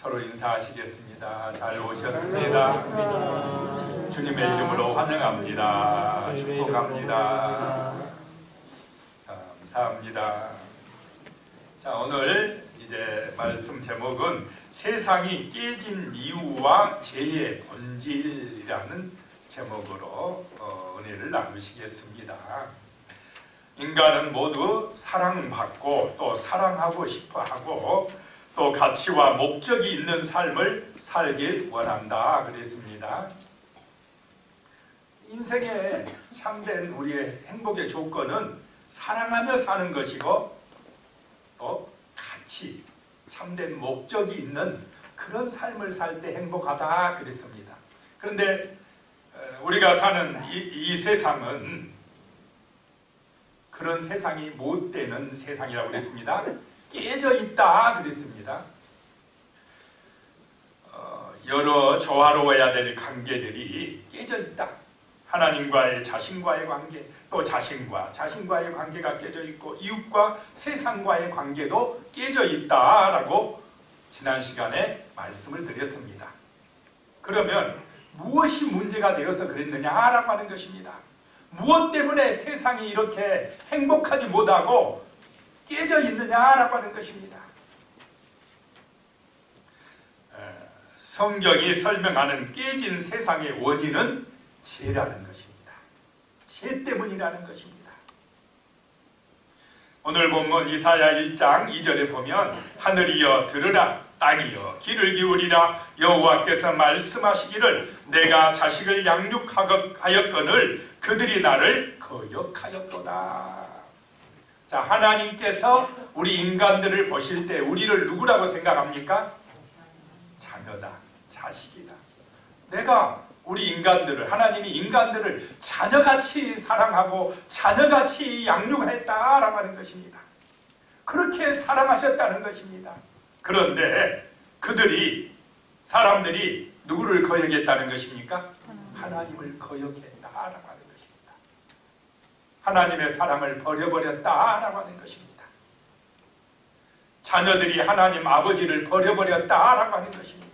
서로 인사하시겠습니다. 잘 오셨습니다. 주님의 이름으로 환영합니다. 축복합니다. 감사합니다. 자, 오늘 이제 말씀 제목은 세상이 깨진 이유와 죄의 본질이라는 제목으로 은혜를 나누시겠습니다. 인간은 모두 사랑받고 또 사랑하고 싶어하고 또 가치와 목적이 있는 삶을 살길 원한다 그랬습니다. 인생의 참된 우리의 행복의 조건은 사랑하며 사는 것이고 또 가치, 참된 목적이 있는 그런 삶을 살 때 행복하다 그랬습니다. 그런데 우리가 사는 이 세상은 그런 세상이 못 되는 세상이라고 그랬습니다. 깨져 있다 그랬습니다. 여러 조화로워야 될 관계들이 깨져 있다. 하나님과의 자신과의 관계, 또 자신과의 관계가 깨져 있고 이웃과 세상과의 관계도 깨져 있다라고 지난 시간에 말씀을 드렸습니다. 그러면 무엇이 문제가 되어서 그랬느냐라고 하는 것입니다. 무엇 때문에 세상이 이렇게 행복하지 못하고 깨져 있느냐라고 하는 것입니다. 성경이 설명하는 깨진 세상의 원인은 죄라는 것입니다. 죄 때문이라는 것입니다. 오늘 본문 이사야 1장 2절에 보면 하늘이여 들으라, 땅이여 귀를 기울이라, 여호와께서 말씀하시기를 내가 자식을 양육하였거늘 그들이 나를 거역하였도다. 자, 하나님께서 우리 인간들을 보실 때 우리를 누구라고 생각합니까? 자녀다, 자식이다. 내가 우리 인간들을, 하나님이 인간들을 자녀같이 사랑하고 자녀같이 양육했다라고 하는 것입니다. 그렇게 사랑하셨다는 것입니다. 그런데 사람들이 누구를 거역했다는 것입니까? 하나님을 거역했다라고 하는 것입니다. 하나님의 사랑을 버려버렸다라고 하는 것입니다. 자녀들이 하나님 아버지를 버려버렸다라고 하는 것입니다.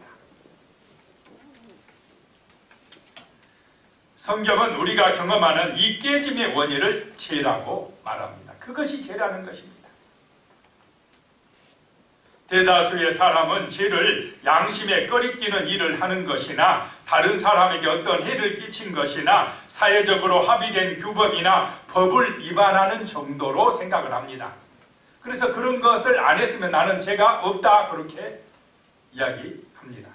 성경은 우리가 경험하는 이 깨짐의 원인을 죄라고 말합니다. 그것이 죄라는 것입니다. 대다수의 사람은 죄를 양심에 꺼리끼는 일을 하는 것이나 다른 사람에게 어떤 해를 끼친 것이나 사회적으로 합의된 규범이나 법을 위반하는 정도로 생각을 합니다. 그래서 그런 것을 안 했으면 나는 죄가 없다 그렇게 이야기합니다.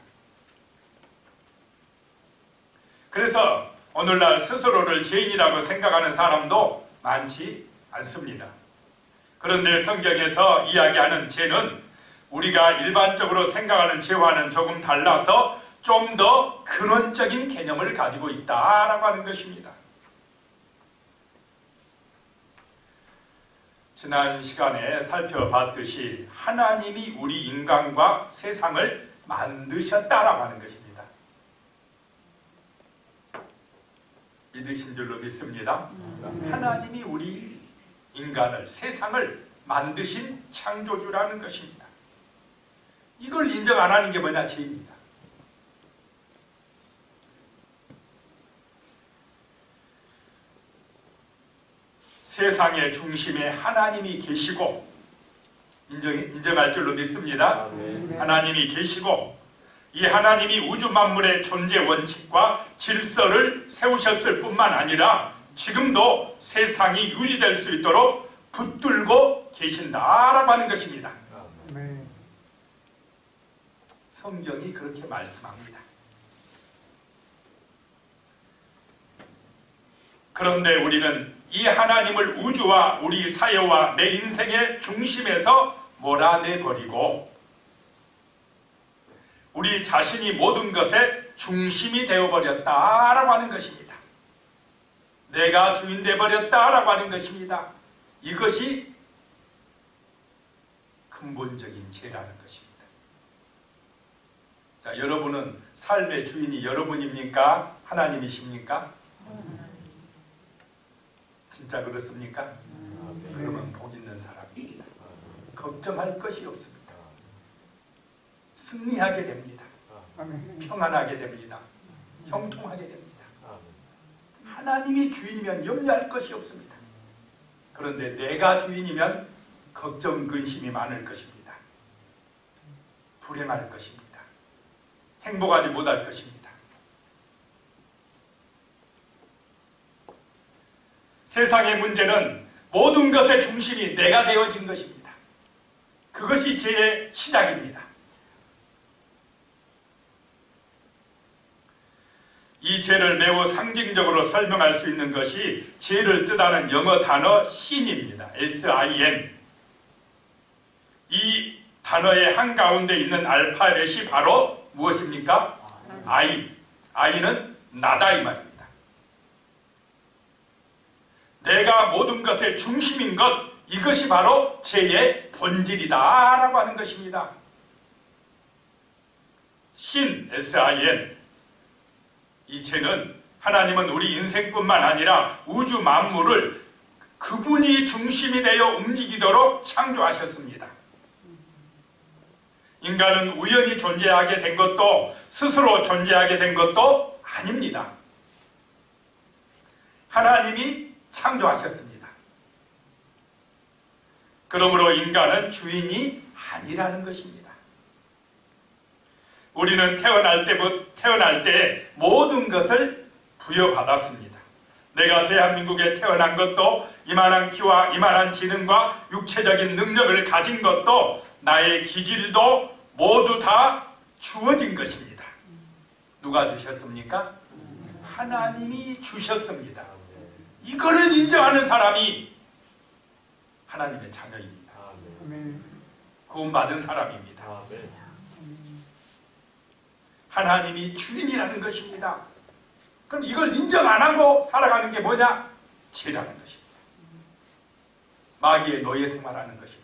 그래서 오늘날 스스로를 죄인이라고 생각하는 사람도 많지 않습니다. 그런데 성경에서 이야기하는 죄는 우리가 일반적으로 생각하는 죄와는 조금 달라서 좀 더 근원적인 개념을 가지고 있다라고 하는 것입니다. 지난 시간에 살펴봤듯이 하나님이 우리 인간과 세상을 만드셨다라고 하는 것입니다. 믿으신 줄로 믿습니다. 하나님이 우리 인간을, 세상을 만드신 창조주라는 것입니다. 이걸 인정 안 하는 게 뭐냐? 죄입니다. 세상의 중심에 하나님이 계시고, 인정할 줄로 믿습니다. 하나님이 계시고, 이 하나님이 우주 만물의 존재 원칙과 질서를 세우셨을 뿐만 아니라 지금도 세상이 유지될 수 있도록 붙들고 계신다라고 하는 것입니다. 성경이 그렇게 말씀합니다. 그런데 우리는 이 하나님을 우주와 우리 사회와 내 인생의 중심에서 몰아내버리고 우리 자신이 모든 것의 중심이 되어버렸다라고 하는 것입니다. 내가 주인 되어버렸다라고 하는 것입니다. 이것이 근본적인 죄라는 것입니다. 자, 여러분은 삶의 주인이 여러분입니까? 하나님이십니까? 진짜 그렇습니까? 그러면 복 있는 사람입니다. 걱정할 것이 없습니다. 승리하게 됩니다. 아멘. 평안하게 됩니다. 형통하게 됩니다. 하나님이 주인이면 염려할 것이 없습니다. 그런데 내가 주인이면 걱정, 근심이 많을 것입니다. 불행할 것입니다. 행복하지 못할 것입니다. 세상의 문제는 모든 것의 중심이 내가 되어진 것입니다. 그것이 죄의 시작입니다. 이 죄를 매우 상징적으로 설명할 수 있는 것이 죄를 뜻하는 영어 단어 sin입니다. S-I-N. 이 단어의 한가운데 있는 알파벳이 바로 무엇입니까? I. I는 나다 이 말입니다. 내가 모든 것의 중심인 것, 이것이 바로 죄의 본질이다 라고 하는 것입니다. sin, S-I-N. 이 죄는 하나님은 우리 인생뿐만 아니라 우주 만물을 그분이 중심이 되어 움직이도록 창조하셨습니다. 인간은 우연히 존재하게 된 것도 스스로 존재하게 된 것도 아닙니다. 하나님이 창조하셨습니다. 그러므로 인간은 주인이 아니라는 것입니다. 우리는 태어날 때 모든 것을 부여받았습니다. 내가 대한민국에 태어난 것도 이만한 키와 이만한 지능과 육체적인 능력을 가진 것도 나의 기질도 모두 다 주어진 것입니다. 누가 주셨습니까? 하나님이 주셨습니다. 이거를 인정하는 사람이 하나님의 자녀입니다. 구원받은 사람입니다. 하나님이 주인이라는 것입니다. 그럼 이걸 인정 안 하고 살아가는 게 뭐냐? 죄라는 것입니다. 마귀의 노예 생활하는 것입니다.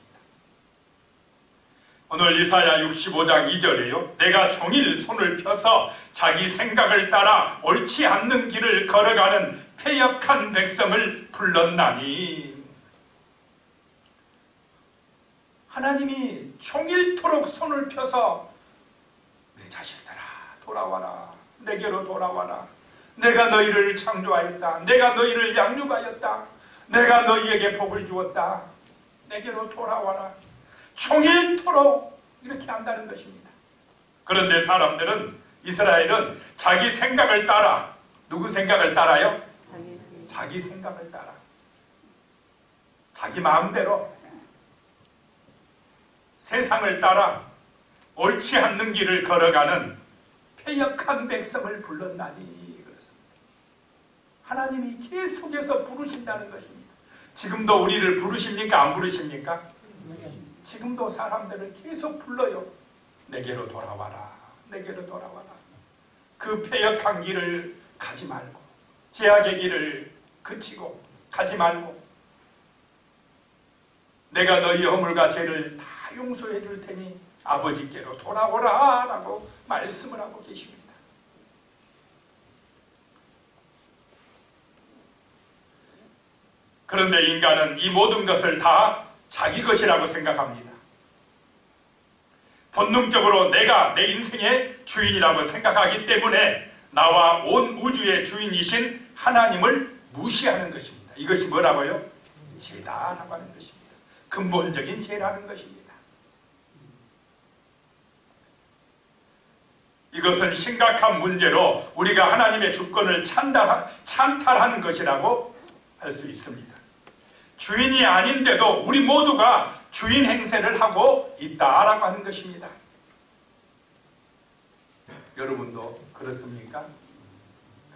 오늘 이사야 65장 2절에요. 내가 종일 손을 펴서 자기 생각을 따라 옳지 않는 길을 걸어가는 패역한 백성을 불렀나니. 하나님이 종일토록 손을 펴서 내 자식들아 돌아와라. 내게로 돌아와라. 내가 너희를 창조하였다. 내가 너희를 양육하였다. 내가 너희에게 복을 주었다. 내게로 돌아와라. 종일토록 이렇게 한다는 것입니다. 그런데 사람들은, 이스라엘은 자기 생각을 따라, 누구 생각을 따라요? 자기 생각을 따라, 자기 마음대로 세상을 따라 옳지 않는 길을 걸어가는 패역한 백성을 불렀나니 그렇습니다. 하나님이 계속해서 부르신다는 것입니다. 지금도 우리를 부르십니까? 안 부르십니까? 지금도 사람들을 계속 불러요. 내게로 돌아와라. 내게로 돌아와라. 그 패역한 길을 가지 말고, 죄악의 길을 그치고 가지 말고, 내가 너희 허물과 죄를 다 용서해 줄 테니 아버지께로 돌아오라 라고 말씀을 하고 계십니다. 그런데 인간은 이 모든 것을 다 자기 것이라고 생각합니다. 본능적으로 내가 내 인생의 주인이라고 생각하기 때문에 나와 온 우주의 주인이신 하나님을 무시하는 것입니다. 이것이 뭐라고요? 죄다라고 하는 것입니다. 근본적인 죄라는 것입니다. 이것은 심각한 문제로 우리가 하나님의 주권을 찬탈하는 것이라고 할 수 있습니다. 주인이 아닌데도 우리 모두가 주인 행세를 하고 있다라고 하는 것입니다. 여러분도 그렇습니까?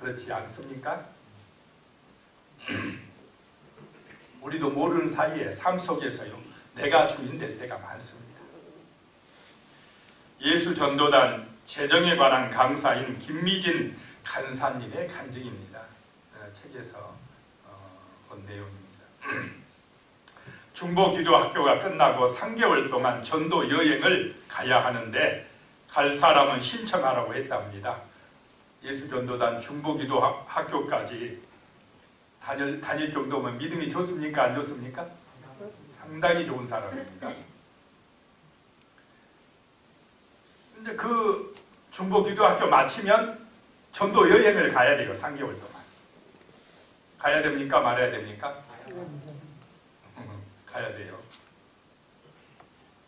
그렇지 않습니까? 우리도 모르는 사이에 삶 속에서요, 내가 주인 될 때가 많습니다. 예수전도단 재정에 관한 강사인 김미진 간사님의 간증입니다. 책에서 본 내용입니다. 중보기도학교가 끝나고 3개월 동안 전도 여행을 가야 하는데 갈 사람은 신청하라고 했답니다. 예수전도단 중보기도학교까지 다닐 정도면 믿음이 좋습니까? 안 좋습니까? 상당히 좋은 사람입니다. 근데 그 중보기도학교 마치면 전도 여행을 가야 돼요. 3개월 동안. 가야 됩니까? 말아야 됩니까? 가야 돼요.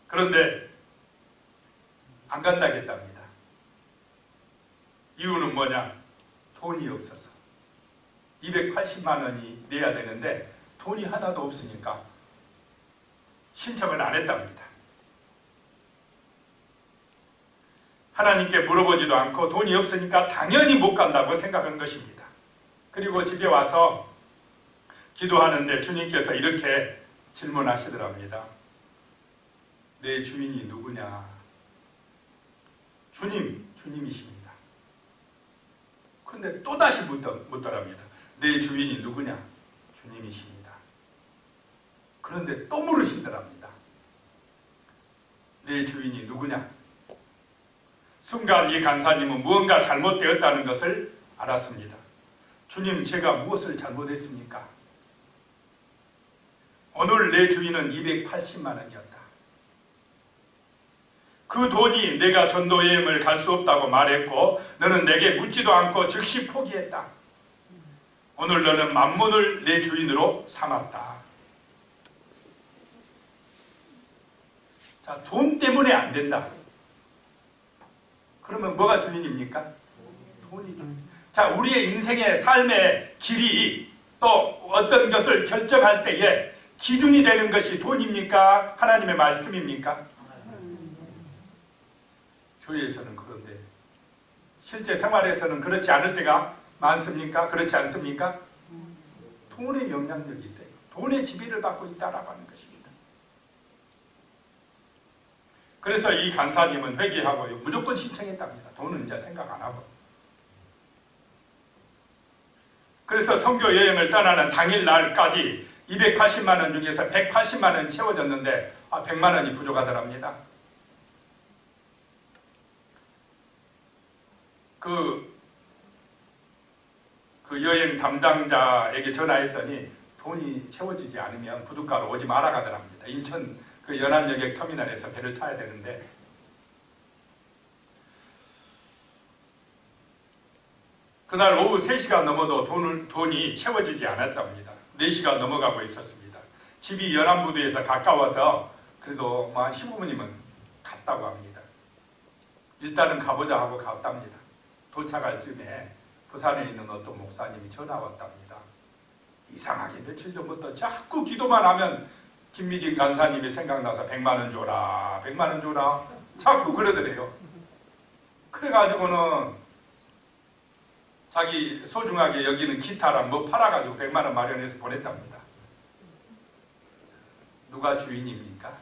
그런데 안 간다겠답니다. 이유는 뭐냐? 돈이 없어서. 280만 원이 내야 되는데 돈이 하나도 없으니까 신청을 안 했답니다. 하나님께 물어보지도 않고 돈이 없으니까 당연히 못 간다고 생각한 것입니다. 그리고 집에 와서 기도하는데 주님께서 이렇게 질문하시더랍니다. 내 주인이 누구냐? 주님이십니다. 그런데 또다시 묻더랍니다. 내 주인이 누구냐? 주님이십니다. 그런데 또 물으시더랍니다. 내 주인이 누구냐? 순간 이 간사님은 무언가 잘못되었다는 것을 알았습니다. 주님, 제가 무엇을 잘못했습니까? 오늘 내 주인은 280만 원이었다. 그 돈이 내가 전도 여행을 갈 수 없다고 말했고 너는 내게 묻지도 않고 즉시 포기했다. 오늘 너는 만문을 내 주인으로 삼았다. 자, 돈 때문에 안 된다. 그러면 뭐가 주인입니까? 돈이 주인. 자, 우리의 인생의 삶의 길이 또 어떤 것을 결정할 때에 기준이 되는 것이 돈입니까? 하나님의 말씀입니까? 교회에서는 그런데 실제 생활에서는 그렇지 않을 때가 많습니까? 그렇지 않습니까? 돈의 영향력이 있어요. 돈의 지배를 받고 있다라고 하는 것입니다. 그래서 이 간사님은 회개하고 무조건 신청했답니다. 돈은 이제 생각 안 하고. 그래서 선교 여행을 떠나는 당일날까지 280만 원 중에서 180만 원 채워졌는데 100만 원이 부족하더랍니다. 그 여행 담당자에게 전화했더니 돈이 채워지지 않으면 부둣가로 오지 마라 가더랍니다. 인천 그 연안여객 터미널에서 배를 타야 되는데 그날 오후 3시가 넘어도 돈이 채워지지 않았답니다. 4시가 넘어가고 있었습니다. 집이 연안부두에서 가까워서 그래도 한 15분이면 갔다고 합니다. 일단은 가보자 하고 갔답니다. 도착할 쯤에 부산에 있는 어떤 목사님이 전화 왔답니다. 이상하게 며칠 전부터 자꾸 기도만 하면 김미진 간사님이 생각나서 100만 원 줘라, 100만 원 줘라 자꾸 그러더래요. 그래가지고는 자기 소중하게 여기는 기타랑 뭐 팔아가지고 100만 원 마련해서 보냈답니다. 누가 주인입니까?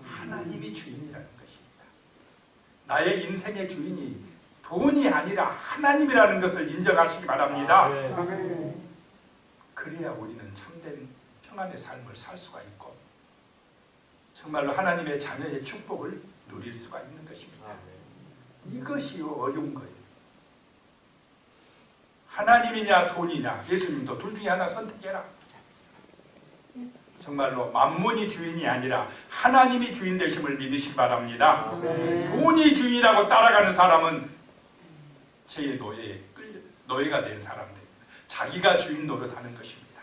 하나님이 주인이라는 것입니다. 나의 인생의 주인이 돈이 아니라 하나님이라는 것을 인정하시기 바랍니다. 그래야 우리는 참된 평안의 삶을 살 수가 있고 정말로 하나님의 자녀의 축복을 누릴 수가 있는 것입니다. 이것이 어려운 거예요. 하나님이냐 돈이냐, 예수님도 둘 중에 하나 선택해라. 정말로 만문이 주인이 아니라 하나님이 주인 되심을 믿으시기 바랍니다. 돈이 주인이라고 따라가는 사람은 죄의 노예가 된 사람들입니다. 자기가 주인 노릇하는 것입니다.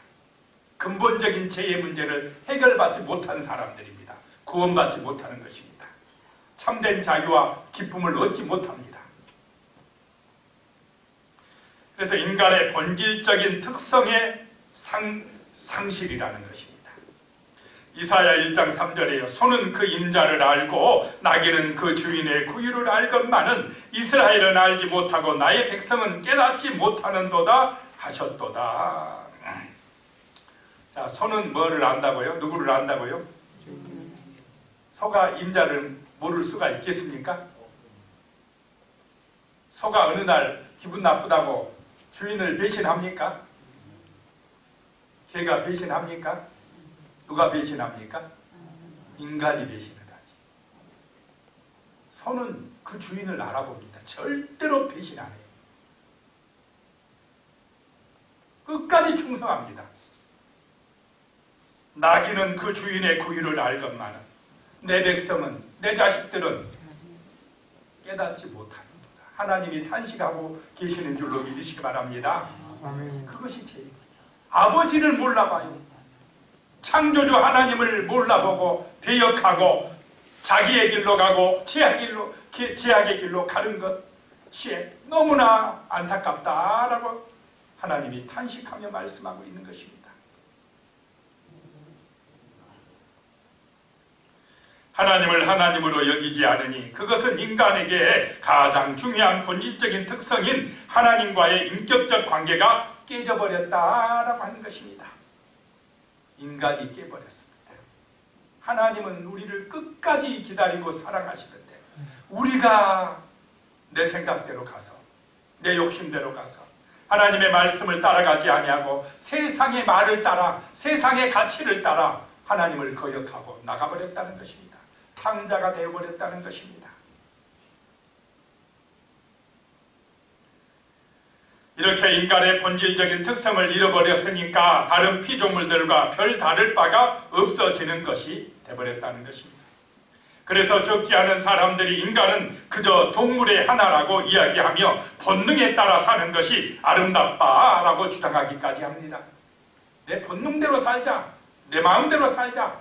근본적인 죄의 문제를 해결받지 못한 사람들입니다. 구원받지 못하는 것입니다. 참된 자유와 기쁨을 얻지 못합니다. 그래서 인간의 본질적인 특성의 상실이라는 것입니다. 이사야 1장 3절에요. 소는 그 임자를 알고 나귀는 그 주인의 구유를 알건만은 이스라엘은 알지 못하고 나의 백성은 깨닫지 못하는도다 하셨도다. 자, 소는 뭐를 안다고요? 누구를 안다고요? 소가 임자를 모를 수가 있겠습니까? 소가 어느 날 기분 나쁘다고 주인을 배신합니까? 개가 배신합니까? 누가 배신합니까? 인간이 배신을 하지. 소는 그 주인을 알아봅니다. 절대로 배신 안 해요. 끝까지 충성합니다. 나귀는 그 주인의 구유를 알건만은 내 백성은, 내 자식들은 깨닫지 못하는 거다. 하나님이 탄식하고 계시는 줄로 믿으시기 바랍니다. 아멘. 그것이 죄입니다. 아버지를 몰라봐요. 창조주 하나님을 몰라보고 배역하고 자기의 길로 가고 제약의 길로 가는 것이 너무나 안타깝다라고 하나님이 탄식하며 말씀하고 있는 것입니다. 하나님을 하나님으로 여기지 않으니 그것은 인간에게 가장 중요한 본질적인 특성인 하나님과의 인격적 관계가 깨져버렸다라고 하는 것입니다. 인간이 깨버렸습니다. 하나님은 우리를 끝까지 기다리고 사랑하시는데 우리가 내 생각대로 가서 내 욕심대로 가서 하나님의 말씀을 따라가지 아니하고 세상의 말을 따라 세상의 가치를 따라 하나님을 거역하고 나가버렸다는 것입니다. 탕자가 되어버렸다는 것입니다. 이렇게 인간의 본질적인 특성을 잃어버렸으니까 다른 피조물들과 별 다를 바가 없어지는 것이 되어버렸다는 것입니다. 그래서 적지 않은 사람들이 인간은 그저 동물의 하나라고 이야기하며 본능에 따라 사는 것이 아름답다라고 주장하기까지 합니다. 내 본능대로 살자, 내 마음대로 살자.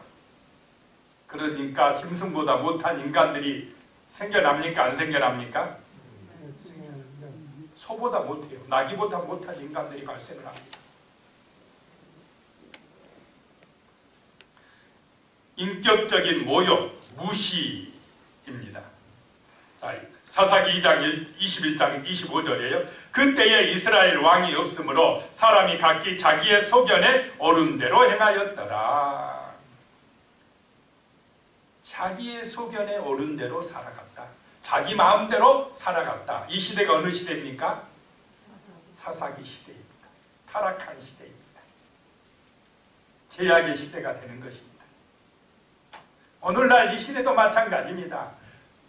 그러니까 짐승보다 못한 인간들이 생겨납니까? 안 생겨납니까? 소보다 못해요. 나귀보다 못한 인간들이 발생을 합니다. 인격적인 모욕, 무시입니다. 자, 사사기 2장 21장 25절이에요. 그때에 이스라엘 왕이 없으므로 사람이 각기 자기의 소견에 옳은 대로 행하였더라. 자기의 소견에 옳은 대로 살아갔다. 자기 마음대로 살아갔다. 이 시대가 어느 시대입니까? 사사기 시대입니다. 타락한 시대입니다. 제약의 시대가 되는 것입니다. 오늘날 이 시대도 마찬가지입니다.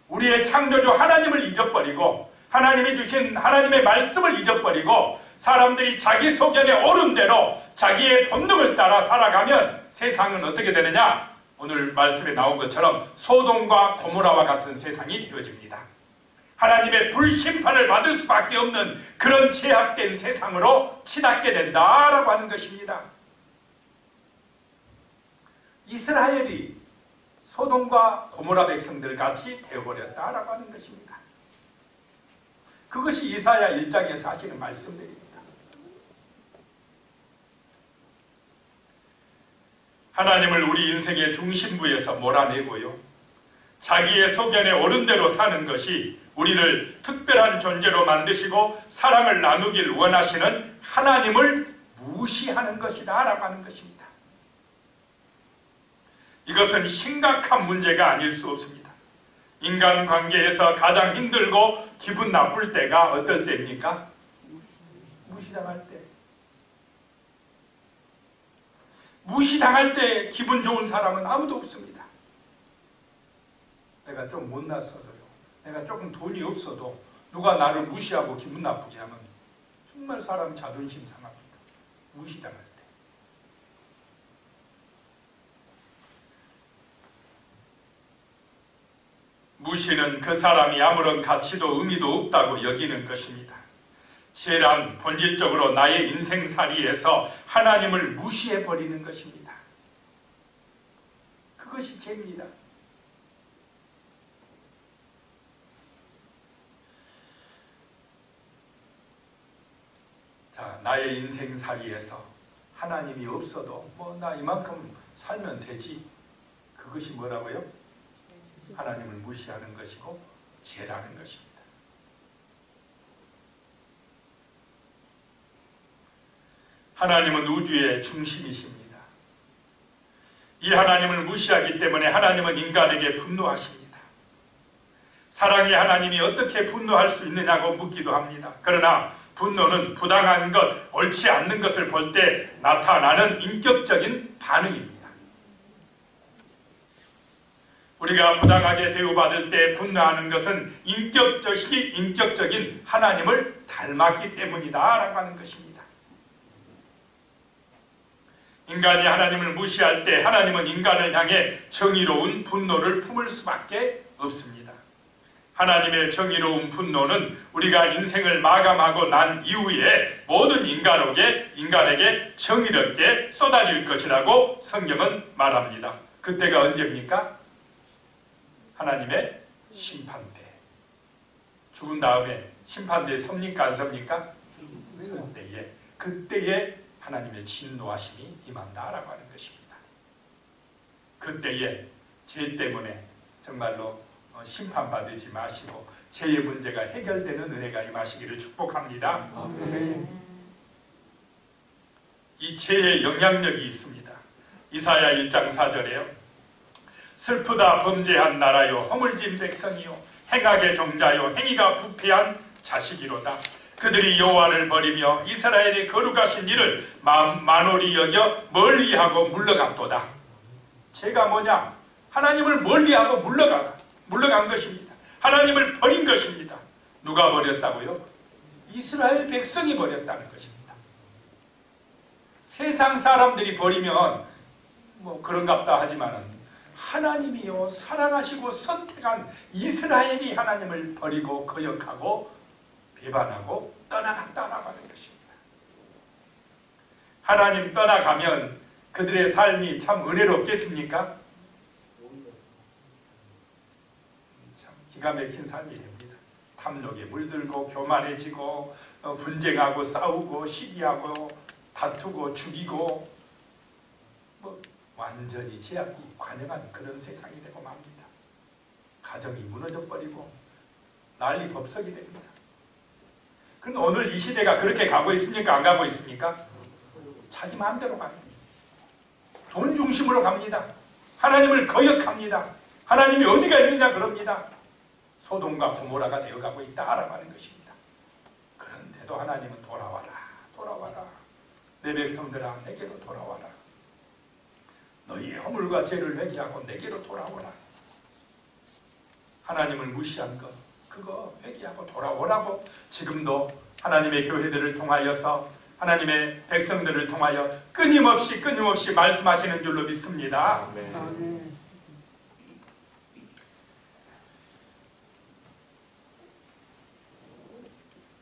우리의 창조주 하나님을 잊어버리고 하나님이 주신 하나님의 말씀을 잊어버리고 사람들이 자기 소견에 옳은 대로 자기의 본능을 따라 살아가면 세상은 어떻게 되느냐? 오늘 말씀에 나온 것처럼 소돔과 고모라와 같은 세상이 되어집니다. 하나님의 불심판을 받을 수밖에 없는 그런 제약된 세상으로 치닫게 된다라고 하는 것입니다. 이스라엘이 소돔과 고모라 백성들 같이 되어버렸다라고 하는 것입니다. 그것이 이사야 1장에서 하시는 말씀들입니다. 하나님을 우리 인생의 중심부에서 몰아내고요. 자기의 소견에 옳은 대로 사는 것이 우리를 특별한 존재로 만드시고 사랑을 나누길 원하시는 하나님을 무시하는 것이다 라고 하는 것입니다. 이것은 심각한 문제가 아닐 수 없습니다. 인간관계에서 가장 힘들고 기분 나쁠 때가 어떨 때입니까? 무시당할 때. 무시당할 때 기분 좋은 사람은 아무도 없습니다. 내가 좀 못났어도요. 내가 조금 돈이 없어도 누가 나를 무시하고 기분 나쁘게 하면 정말 사람 자존심 상합니다. 무시당할 때. 무시는 그 사람이 아무런 가치도 의미도 없다고 여기는 것입니다. 죄란 본질적으로 나의 인생살이에서 하나님을 무시해버리는 것입니다. 그것이 죄입니다. 자, 나의 인생살이에서 하나님이 없어도 나 이만큼 살면 되지. 그것이 뭐라고요? 하나님을 무시하는 것이고 죄라는 것입니다. 하나님은 우주의 중심이십니다. 이 하나님을 무시하기 때문에 하나님은 인간에게 분노하십니다. 사랑의 하나님이 어떻게 분노할 수 있느냐고 묻기도 합니다. 그러나 분노는 부당한 것, 옳지 않는 것을 볼 때 나타나는 인격적인 반응입니다. 우리가 부당하게 대우받을 때 분노하는 것은 인격적인 하나님을 닮았기 때문이다라고 하는 것입니다. 인간이 하나님을 무시할 때 하나님은 인간을 향해 정의로운 분노를 품을 수밖에 없습니다. 하나님의 정의로운 분노는 우리가 인생을 마감하고 난 이후에 모든 인간에게 정의롭게 쏟아질 것이라고 성경은 말합니다. 그때가 언제입니까? 하나님의 심판대. 죽은 다음에 심판대에 섭니까 안 섭니까? 그때에 하나님의 진노하심이 임한다라고 하는 것입니다. 그때에 죄 때문에 정말로 심판받지 마시고 죄의 문제가 해결되는 은혜가 임하시기를 축복합니다. 이 죄의 영향력이 있습니다. 이사야 1장 4절에요. 슬프다 범죄한 나라요 허물진 백성이요 행악의 종자요 행위가 부패한 자식이로다. 그들이 여호와를 버리며 이스라엘의 거룩하신 이를 만홀히 여겨 멀리하고 물러갔도다. 죄가 뭐냐? 하나님을 멀리하고 물러간 것입니다. 하나님을 버린 것입니다. 누가 버렸다고요? 이스라엘 백성이 버렸다는 것입니다. 세상 사람들이 버리면 뭐 그런갑다 하지만은 하나님이요 사랑하시고 선택한 이스라엘이 하나님을 버리고 거역하고 배반하고 떠나갔다라고 하는 것입니다. 하나님 떠나가면 그들의 삶이 참 은혜롭겠습니까? 참 기가 막힌 삶이 됩니다. 탐욕에 물들고 교만해지고 분쟁하고 싸우고 시기하고 다투고 죽이고 뭐 완전히 제약이 관영한 그런 세상이 되고 맙니다. 가정이 무너져버리고 난리법석이 됩니다. 그런데 오늘 이 시대가 그렇게 가고 있습니까? 안 가고 있습니까? 자기 마음대로 갑니다. 돈 중심으로 갑니다. 하나님을 거역합니다. 하나님이 어디가 있느냐 그럽니다. 소돔과 고모라가 되어가고 있다라고 하는 것입니다. 그런데도 하나님은 돌아와라 돌아와라 내 백성들아 내게로 돌아와라. 너희의 허물과 죄를 회개하고 내게로 돌아오라. 하나님을 무시한 것 그거 회개하고 돌아오라고 지금도 하나님의 교회들을 통하여서 하나님의 백성들을 통하여 끊임없이 말씀하시는 줄로 믿습니다.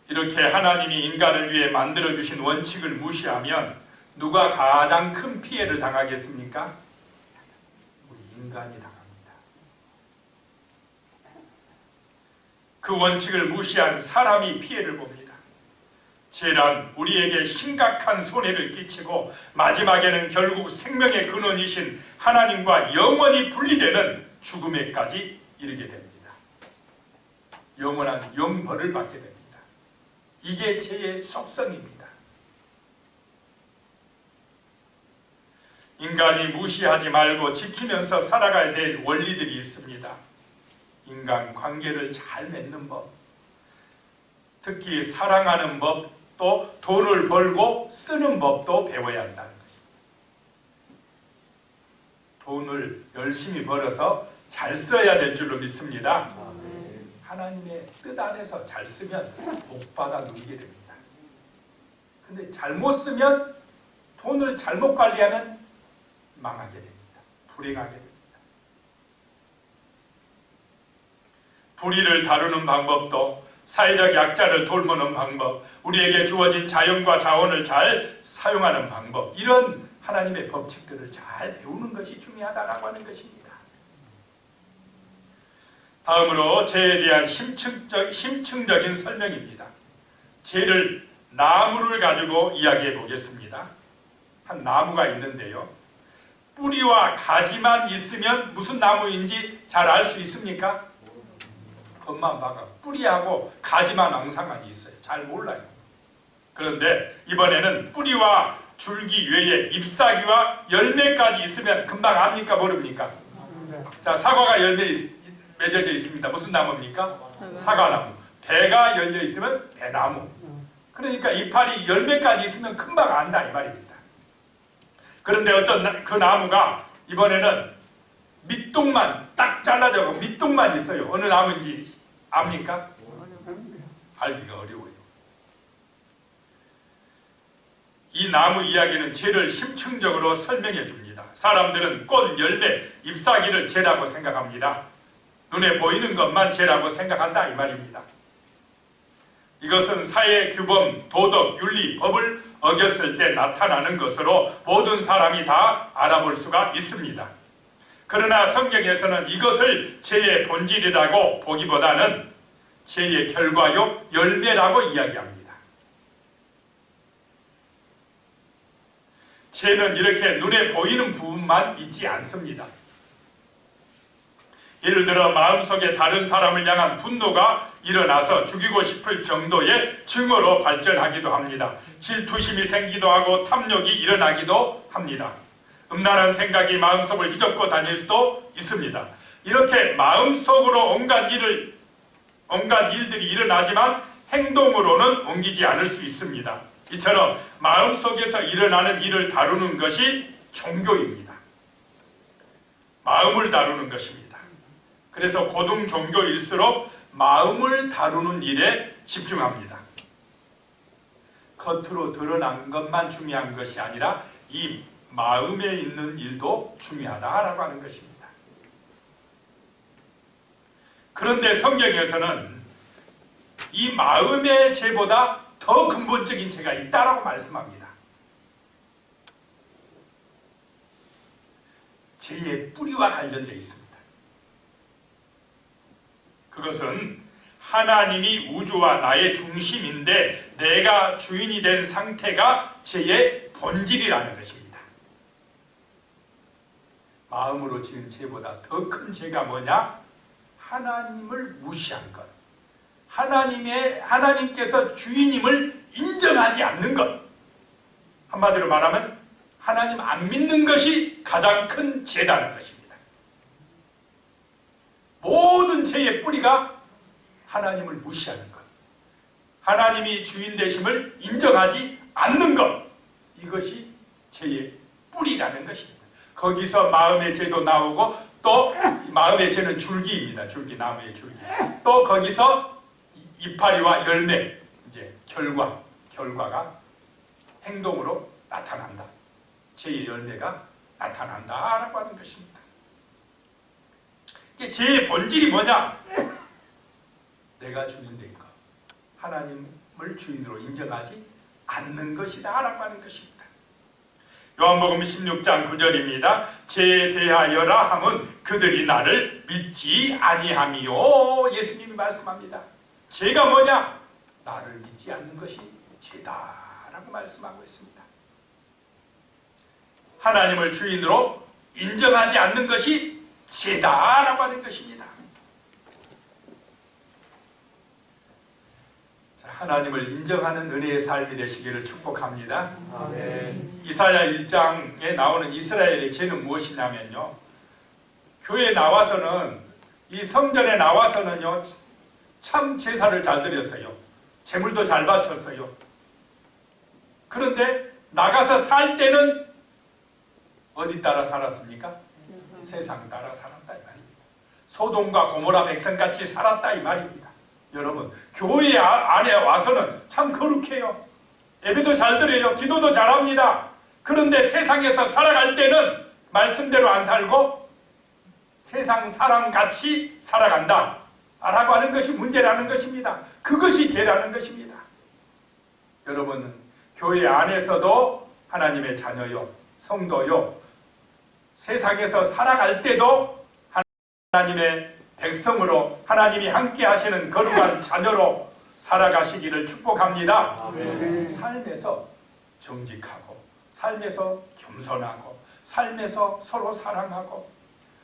이렇게 하나님이 인간을 위해 만들어주신 원칙을 무시하면 누가 가장 큰 피해를 당하겠습니까? 우리 인간이 당합니다. 그 원칙을 무시한 사람이 피해를 봅니다. 죄란 우리에게 심각한 손해를 끼치고 마지막에는 결국 생명의 근원이신 하나님과 영원히 분리되는 죽음에까지 이르게 됩니다. 영원한 영벌을 받게 됩니다. 이게 죄의 속성입니다. 인간이 무시하지 말고 지키면서 살아가야 될 원리들이 있습니다. 인간 관계를 잘 맺는 법, 특히 사랑하는 법, 또 돈을 벌고 쓰는 법도 배워야 한다는 것입니다. 돈을 열심히 벌어서 잘 써야 될 줄로 믿습니다. 하나님의 뜻 안에서 잘 쓰면 복받아 누리게 됩니다. 근데 잘못 쓰면 돈을 잘못 관리하면 망하게 됩니다. 불행하게 됩니다. 불의를 다루는 방법도 사회적 약자를 돌보는 방법, 우리에게 주어진 자연과 자원을 잘 사용하는 방법, 이런 하나님의 법칙들을 잘 배우는 것이 중요하다고 하는 것입니다. 다음으로 죄에 대한 심층적인 설명입니다. 죄를 나무를 가지고 이야기해 보겠습니다. 한 나무가 있는데요. 뿌리와 가지만 있으면 무슨 나무인지 잘 알 수 있습니까? 겉만 봐가 뿌리하고 가지만 엉상하게 있어요. 잘 몰라요. 그런데 이번에는 뿌리와 줄기 외에 잎사귀와 열매까지 있으면 금방 압니까 모릅니까? 자, 사과가 열매 맺어져 있습니다. 무슨 나무입니까? 사과나무. 배가 열려 있으면 배나무. 그러니까 이파리 열매까지 있으면 금방 안다 이 말입니다. 그런데 어떤 그 나무가 이번에는 밑동만 딱 잘라져고 밑동만 있어요. 어느 나무인지 압니까? 알기가 어려워요. 이 나무 이야기는 죄를 심층적으로 설명해 줍니다. 사람들은 꽃, 열매, 잎사귀를 죄라고 생각합니다. 눈에 보이는 것만 죄라고 생각한다 이 말입니다. 이것은 사회 규범, 도덕, 윤리, 법을 어겼을 때 나타나는 것으로 모든 사람이 다 알아볼 수가 있습니다. 그러나 성경에서는 이것을 죄의 본질이라고 보기보다는 죄의 결과요, 열매라고 이야기합니다. 죄는 이렇게 눈에 보이는 부분만 있지 않습니다. 예를 들어 마음속에 다른 사람을 향한 분노가 일어나서 죽이고 싶을 정도의 증오로 발전하기도 합니다. 질투심이 생기도 하고 탐욕이 일어나기도 합니다. 음란한 생각이 마음속을 휘젓고 다닐 수도 있습니다. 이렇게 마음속으로 온갖 일들이 일어나지만 행동으로는 옮기지 않을 수 있습니다. 이처럼 마음속에서 일어나는 일을 다루는 것이 종교입니다. 마음을 다루는 것입니다. 그래서 고등 종교일수록 마음을 다루는 일에 집중합니다. 겉으로 드러난 것만 중요한 것이 아니라 이 마음에 있는 일도 중요하다라고 하는 것입니다. 그런데 성경에서는 이 마음의 죄보다 더 근본적인 죄가 있다라고 말씀합니다. 죄의 뿌리와 관련되어 있습니다. 그것은 하나님이 우주와 나의 중심인데 내가 주인이 된 상태가 죄의 본질이라는 것입니다. 마음으로 지은 죄보다 더 큰 죄가 뭐냐? 하나님을 무시한 것. 하나님께서 주인임을 인정하지 않는 것. 한마디로 말하면 하나님 안 믿는 것이 가장 큰 죄다는 것입니다. 모든 죄의 뿌리가 하나님을 무시하는 것. 하나님이 주인 되심을 인정하지 않는 것. 이것이 죄의 뿌리라는 것입니다. 거기서 마음의 죄도 나오고 또 마음의 죄는 줄기입니다. 줄기, 나무의 줄기. 또 거기서 이파리와 열매, 이제 결과가 행동으로 나타난다. 죄의 열매가 나타난다라고 하는 것입니다. 죄의 본질이 뭐냐? 내가 주인된 것. 하나님을 주인으로 인정하지 않는 것이다 라고 하는 것입니다. 요한복음 16장 9절입니다. 죄에 대하여라 함은 그들이 나를 믿지 아니함이요. 예수님이 말씀합니다. 죄가 뭐냐? 나를 믿지 않는 것이 죄다라고 말씀하고 있습니다. 하나님을 주인으로 인정하지 않는 것이 죄다라고 하는 것입니다. 하나님을 인정하는 은혜의 삶이 되시기를 축복합니다. 아멘. 이사야 1장에 나오는 이스라엘의 죄는 무엇이냐면요, 교회에 나와서는, 이 성전에 나와서는요 참 제사를 잘 드렸어요. 제물도 잘 바쳤어요. 그런데 나가서 살 때는 어디 따라 살았습니까? 세상 따라 살았다 이 말입니다. 소돔과 고모라 백성같이 살았다 이 말입니다. 여러분, 교회 안에 와서는 참 거룩해요. 예배도 잘 드려요. 기도도 잘합니다. 그런데 세상에서 살아갈 때는 말씀대로 안 살고 세상 사람같이 살아간다 라고 하는 것이 문제라는 것입니다. 그것이 죄라는 것입니다. 여러분, 교회 안에서도 하나님의 자녀요, 성도요, 세상에서 살아갈 때도 하나님의 백성으로 하나님이 함께 하시는 거룩한 자녀로 살아가시기를 축복합니다. 아멘. 삶에서 정직하고, 삶에서 겸손하고, 삶에서 서로 사랑하고,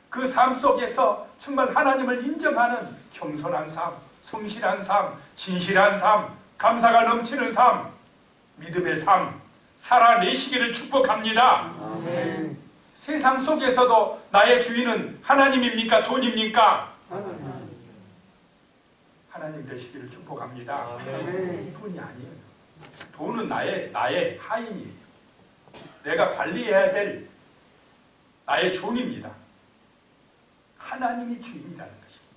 그 삶 속에서 정말 하나님을 인정하는 겸손한 삶, 성실한 삶, 진실한 삶, 감사가 넘치는 삶, 믿음의 삶 살아내시기를 축복합니다. 아멘. 세상 속에서도 나의 주인은 하나님입니까? 돈입니까? 하나님 되시기를 축복합니다. 아멘. 돈이 아니에요. 돈은 나의 하인이에요. 내가 관리해야 될 나의 존입니다. 하나님이 주인이라는 것입니다.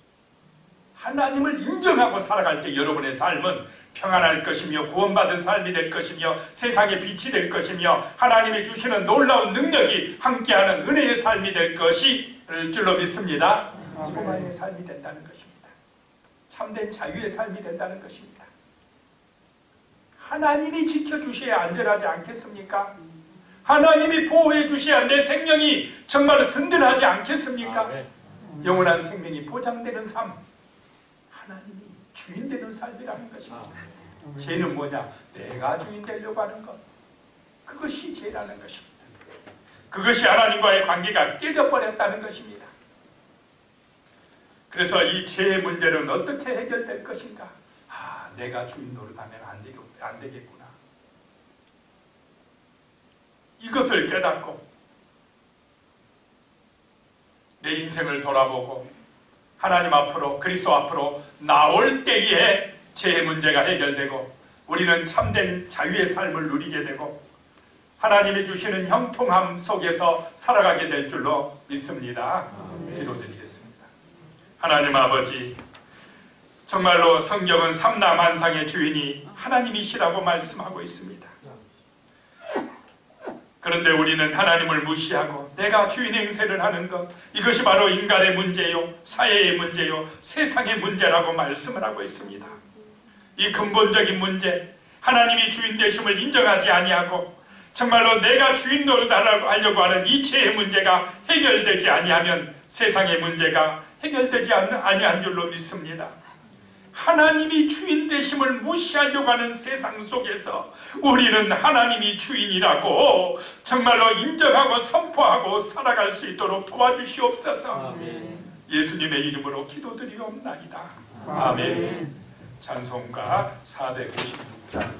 하나님을 인정하고 살아갈 때 여러분의 삶은 평안할 것이며 구원받은 삶이 될 것이며 세상의 빛이 될 것이며 하나님이 주시는 놀라운 능력이 함께하는 은혜의 삶이 될 것일 줄로 믿습니다. 소망의 삶이 된다는 것입니다. 참된 자유의 삶이 된다는 것입니다. 하나님이 지켜주셔야 안전하지 않겠습니까? 하나님이 보호해 주셔야 내 생명이 정말로 든든하지 않겠습니까? 영원한 생명이 보장되는 삶, 하나님이 주인 되는 삶이라는 것입니다. 죄는 뭐냐? 내가 주인 되려고 하는 것, 그것이 죄라는 것입니다. 그것이 하나님과의 관계가 깨져버렸다는 것입니다. 그래서 이 죄의 문제는 어떻게 해결될 것인가? 내가 주인 노릇하면 안 되겠구나. 이것을 깨닫고 내 인생을 돌아보고 하나님 앞으로, 그리스도 앞으로 나올 때에 죄의 문제가 해결되고 우리는 참된 자유의 삶을 누리게 되고 하나님이 주시는 형통함 속에서 살아가게 될 줄로 믿습니다. 기도드리겠습니다. 하나님 아버지, 정말로 성경은 삼라만상의 주인이 하나님이시라고 말씀하고 있습니다. 그런데 우리는 하나님을 무시하고 내가 주인 행세를 하는 것, 이것이 바로 인간의 문제요, 사회의 문제요, 세상의 문제라고 말씀을 하고 있습니다. 이 근본적인 문제, 하나님이 주인 되심을 인정하지 아니하고 정말로 내가 주인 노릇하려고 하는 이 죄의 문제가 해결되지 아니하면 세상의 문제가 해결되지 아니한 줄로 믿습니다. 하나님이 주인 되심을 무시하려고 하는 세상 속에서 우리는 하나님이 주인이라고 정말로 인정하고 선포하고 살아갈 수 있도록 도와주시옵소서. 예수님의 이름으로 기도드리옵나이다. 아멘. 찬송가 496장입니다.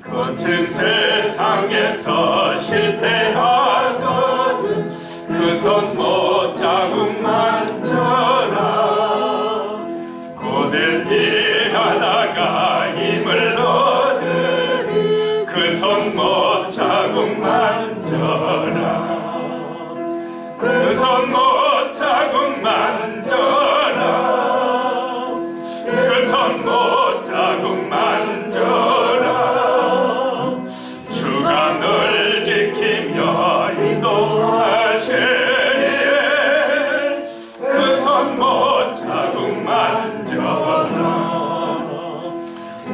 거친 세상에서 실패하거든 그 손 못 자국 만져라. 고들 일하다가 힘을 얻으리 그 손 못 자국 만져라. 그 손 못 자국 만져라. 그 손 못 자국 만져라. 주가 널 지키며 인도하시리에 그 손 못 자국 만져라.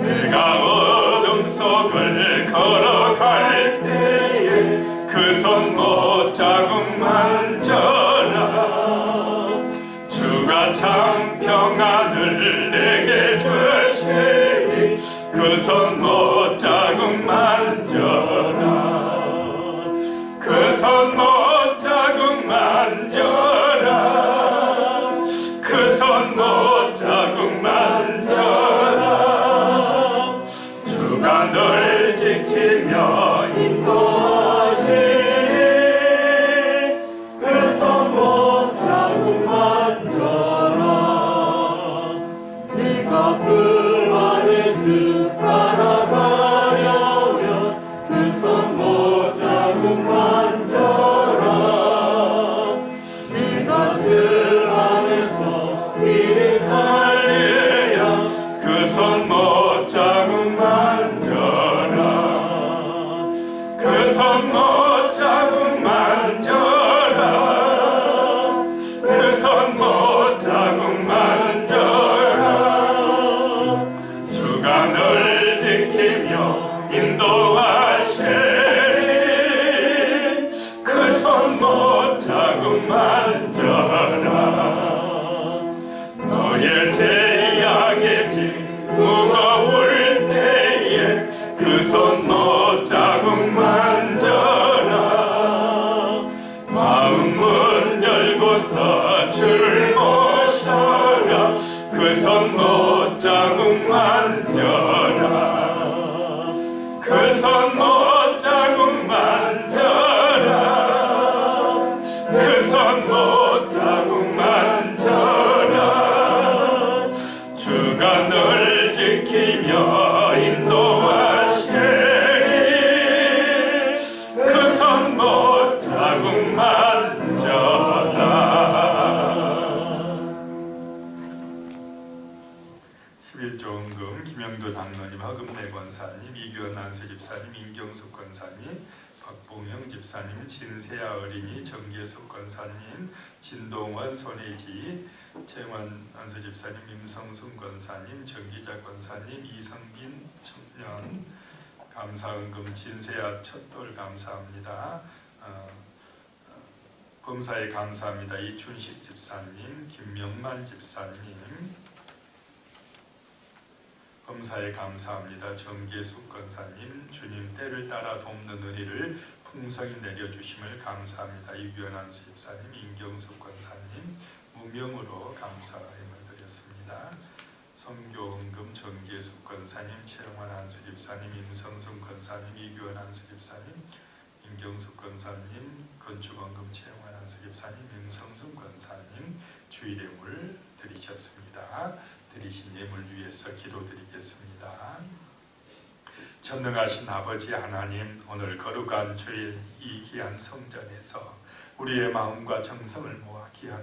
내가 어둠 속을 걸어갈 때에 그 손 못 자국 만져라. 주가 참 평안을 내게 주시니 그 손 못 자국 만져라. 그 손 못 자국 만져라. 그 손 못 자국 만져라. 주가 널 지키며 인도하시니 그 손 못 자국 만져라. 네가 불안의 주 따라가려면 그 손 못 자국 만져라. 네가 주 안에서 이리 살려야 그 손 못 자국 만져라. 그 손 못 자국 만져라. 그 손 못 자국 만져라. 주가 널 지키며 인도하시리 그 손 못 자국 만져라. 너의 죄악의 짐 무거울 때에 그 손 못 자국 만져라. 마음 문 열고서 주를 모셔라. 그 손 못 자국 만져라. 그 손 못 자국 만져라. 그 손 못 자국 만져라. 주가 널 지키며 인도하시리 그 장로님, 허금래 권사님, 이규현 안수 집사님, 임경숙 권사님, 박봉영 집사님, 진세아 어린이, 정계숙 권사님, 진동원, 손혜지, 최원 안수 집사님, 임성순 권사님, 정기자 권사님, 이성빈 청년 감사은금, 진세아 첫돌 감사합니다. 범사에 감사합니다. 이춘식 집사님, 김명만 집사님, 범사에 감사합니다. 정계숙 권사님, 주님 때를 따라 돕는 은혜를 풍성히 내려주심을 감사합니다. 이규현 집사님, 임경숙 권사님, 무명으로 감사의 힘을 드렸습니다. 성교은금, 정계숙 권사님, 최영환 안수 집사님, 임성순 권사님, 이규현 안수 집사님, 임경숙 권사님, 건축원금 최영환 안수 집사님, 임성순 권사님 주일예물 드리셨습니다. 드리신 예물 위해서 기도드리겠습니다. 전능하신 아버지 하나님, 오늘 거룩한 주일 이 귀한 성전에서 우리의 마음과 정성을 모아 귀한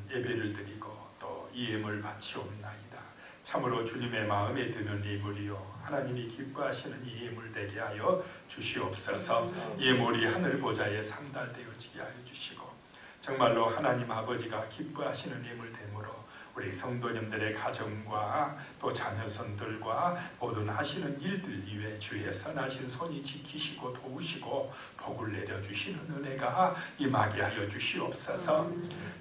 예배를 드리고 또 이 예물 바치옵나이다. 참으로 주님의 마음에 드는 예물이요 하나님이 기뻐하시는 이 예물 되게 하여 주시옵소서. 예물이 하늘 보좌에 상달되어지게 하여 주시고 정말로 하나님 아버지가 기뻐하시는 예물 되므로 우리 성도님들의 가정과 또 자녀선들과 모든 하시는 일들 위에 주의 선하신 손이 지키시고 도우시고 복을 내려주시는 은혜가 임하게 하여 주시옵소서.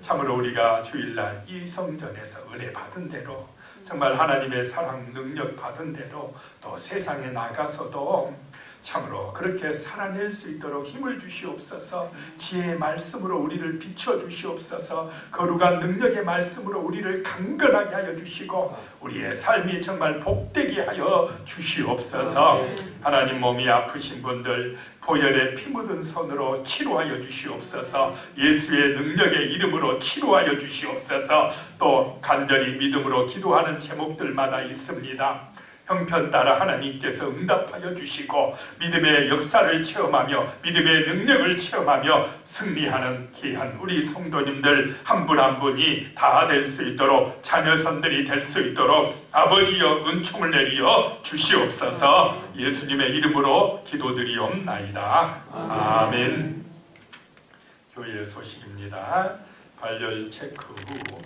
참으로 우리가 주일날 이 성전에서 은혜 받은 대로 정말 하나님의 사랑 능력 받은 대로 또 세상에 나가서도 참으로 그렇게 살아낼 수 있도록 힘을 주시옵소서. 지혜의 말씀으로 우리를 비춰주시옵소서. 거룩한 능력의 말씀으로 우리를 강건하게 하여 주시고 우리의 삶이 정말 복되게 하여 주시옵소서. 하나님, 몸이 아프신 분들 보혈에 피 묻은 손으로 치료하여 주시옵소서. 예수의 능력의 이름으로 치료하여 주시옵소서. 또 간절히 믿음으로 기도하는 제목들마다 있습니다. 형편 따라 하나님께서 응답하여 주시고 믿음의 역사를 체험하며 믿음의 능력을 체험하며 승리하는 귀한 우리 성도님들 한 분 한 분이 다 될 수 있도록 자녀선들이 될 수 있도록 아버지여 은총을 내리어 주시옵소서. 예수님의 이름으로 기도드리옵나이다. 아멘. 교회 소식입니다. 발열 체크 후